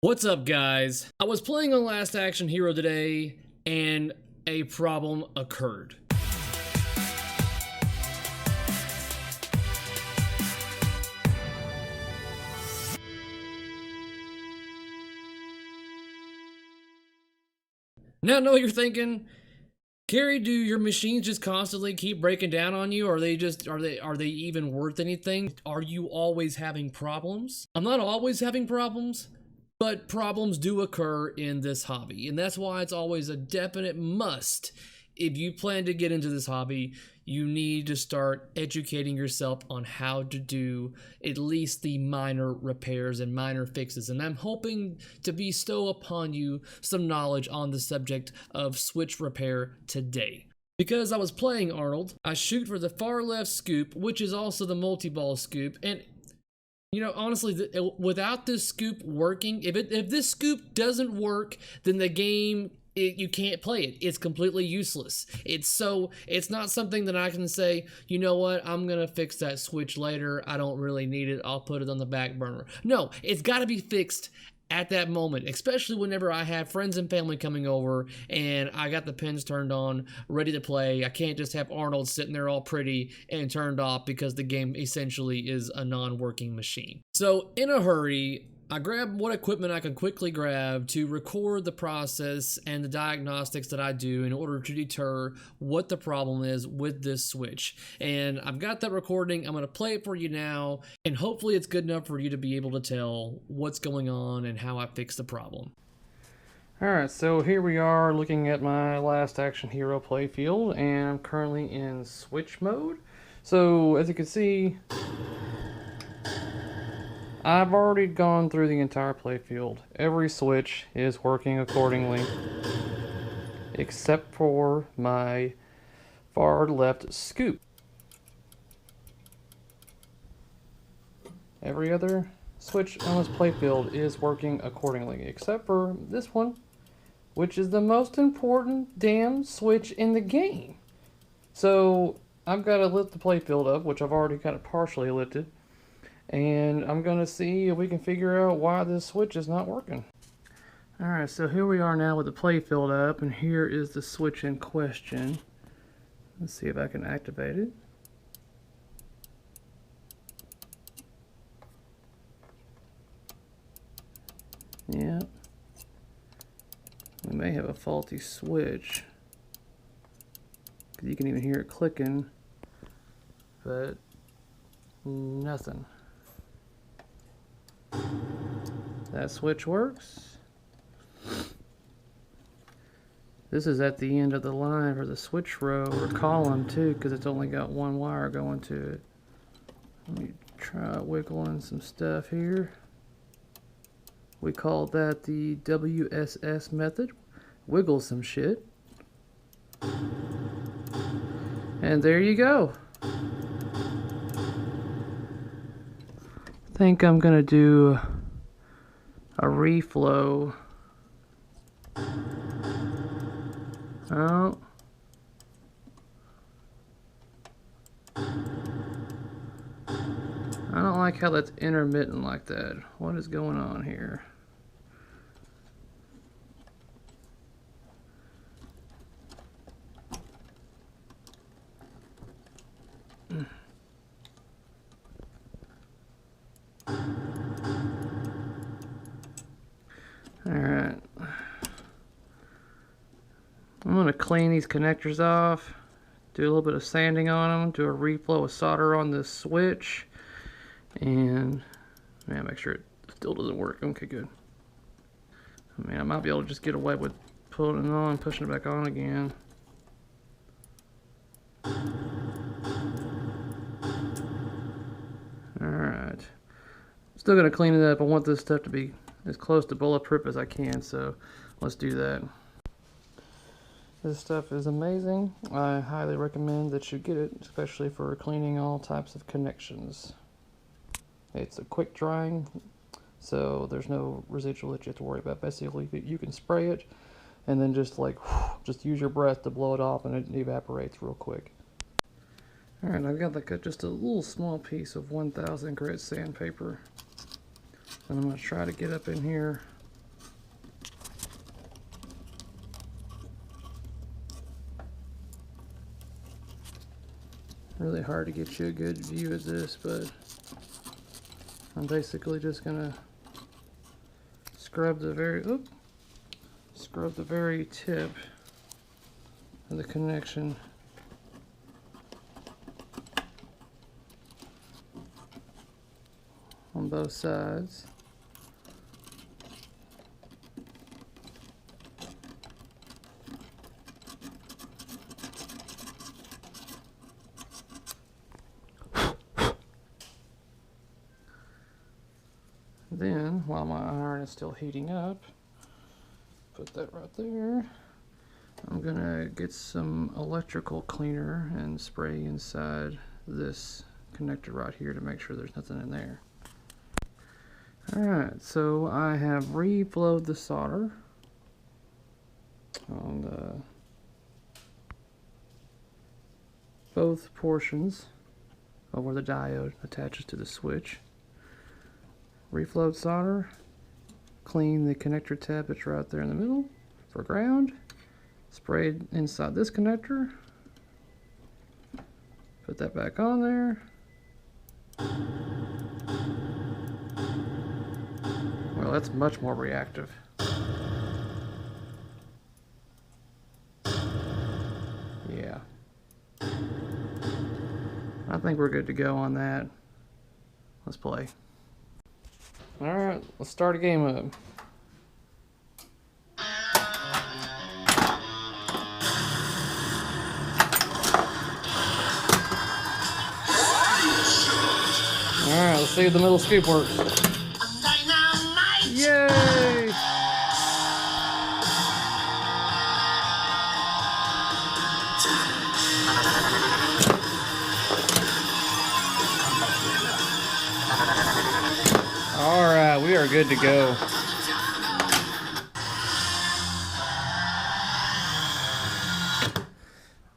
What's up, guys? I was playing on Last Action Hero today, and a problem occurred. Now I know what you're thinking. Cary, do your machines just constantly keep breaking down on you? Are they even worth anything? Are you always having problems? I'm not always having problems, but problems do occur in this hobby, and that's why it's always a definite must. If you plan to get into this hobby, you need to start educating yourself on how to do at least the minor repairs and minor fixes. And I'm hoping to bestow upon you some knowledge on the subject of switch repair today. Because I was playing Arnold, I shoot for the far left scoop, which is also the multi-ball scoop, and you know, honestly, without this scoop working, if this scoop doesn't work, then the game, you can't play it. It's completely useless. It's not something that I can say, you know what, I'm gonna fix that switch later. I don't really need it. I'll put it on the back burner. No, it's got to be fixed at that moment, especially whenever I have friends and family coming over and I got the pins turned on, ready to play. I can't just have Arnold sitting there all pretty and turned off because the game essentially is a non-working machine. So in a hurry, I grabbed what equipment I could quickly grab to record the process and the diagnostics that I do in order to deter what the problem is with this switch. And I've got that recording. I'm going to play it for you now, and hopefully it's good enough for you to be able to tell what's going on and how I fix the problem. Alright, so here we are looking at my Last Action Hero playfield, and I'm currently in switch mode. So as you can see, I've already gone through the entire playfield. Every switch is working accordingly, except for my far left scoop. Every other switch on this playfield is working accordingly, except for this one, which is the most important damn switch in the game. So I've got to lift the playfield up, which I've already kind of partially lifted. And I'm going to see if we can figure out why this switch is not working. Alright, so here we are now with the playfield up, and here is the switch in question. Let's see if I can activate it. Yep. We may have a faulty switch, because you can even hear it clicking, but nothing. That switch works. This is at the end of the line for the switch row or column too, because it's only got one wire going to it. Let me try wiggling some stuff here. We call that the WSS method. Wiggle some shit. And there you go. I think I'm gonna do a reflow. Oh. I don't like how that's intermittent like that. What is going on here? Alright. I'm going to clean these connectors off, do a little bit of sanding on them, do a reflow of solder on this switch, and make sure it still doesn't work. Okay, good. I mean, I might be able to just get away with pulling it on and pushing it back on again. Alright. Still going to clean it up. I want this stuff to be as close to bulletproof as I can, so let's do that. This stuff is amazing. I highly recommend that you get it, especially for cleaning all types of connections. It's a quick drying, so there's no residual that you have to worry about. Basically, you can spray it and then just just use your breath to blow it off, and it evaporates real quick. Alright, I've got just a little small piece of 1000 grit sandpaper. And I'm going to try to get up in here Really hard to get you a good view of this, but I'm basically just gonna scrub the very tip of the connection. On both sides. Then, while my iron is still heating up, put that right there. I'm gonna get some electrical cleaner and spray inside this connector right here to make sure there's nothing in there. Alright, so I have reflowed the solder on both portions of where the diode attaches to the switch. Reflowed solder, clean the connector tab that's right there in the middle for ground, sprayed inside this connector, put that back on there. Well, that's much more reactive. Yeah. I think we're good to go on that. Let's play. Alright, let's start a game up. Alright, let's see if the middle scoop works. Yay! Alright, we are good to go.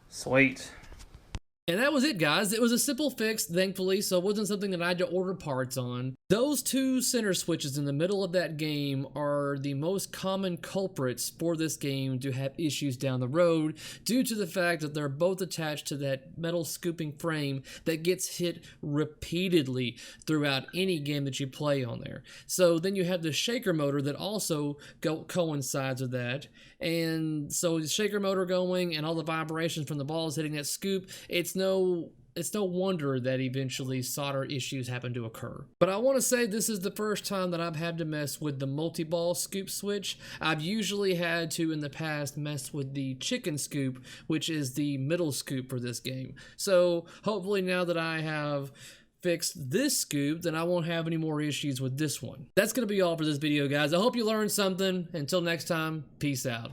Sweet. And that was it, guys. It was a simple fix, thankfully, so it wasn't something that I had to order parts on. Those two center switches in the middle of that game are the most common culprits for this game to have issues down the road due to the fact that they're both attached to that metal scooping frame that gets hit repeatedly throughout any game that you play on there. So then you have the shaker motor that also coincides with that. And so the shaker motor going and all the vibrations from the balls hitting that scoop, it's no wonder that eventually solder issues happen to occur. But I want to say this is the first time that I've had to mess with the multi-ball scoop switch. I've usually had to in the past mess with the chicken scoop, which is the middle scoop for this game. So hopefully now that I have fixed this scoop, then I won't have any more issues with this one. That's going to be all for this video, guys. I hope you learned something. Until next time, peace out.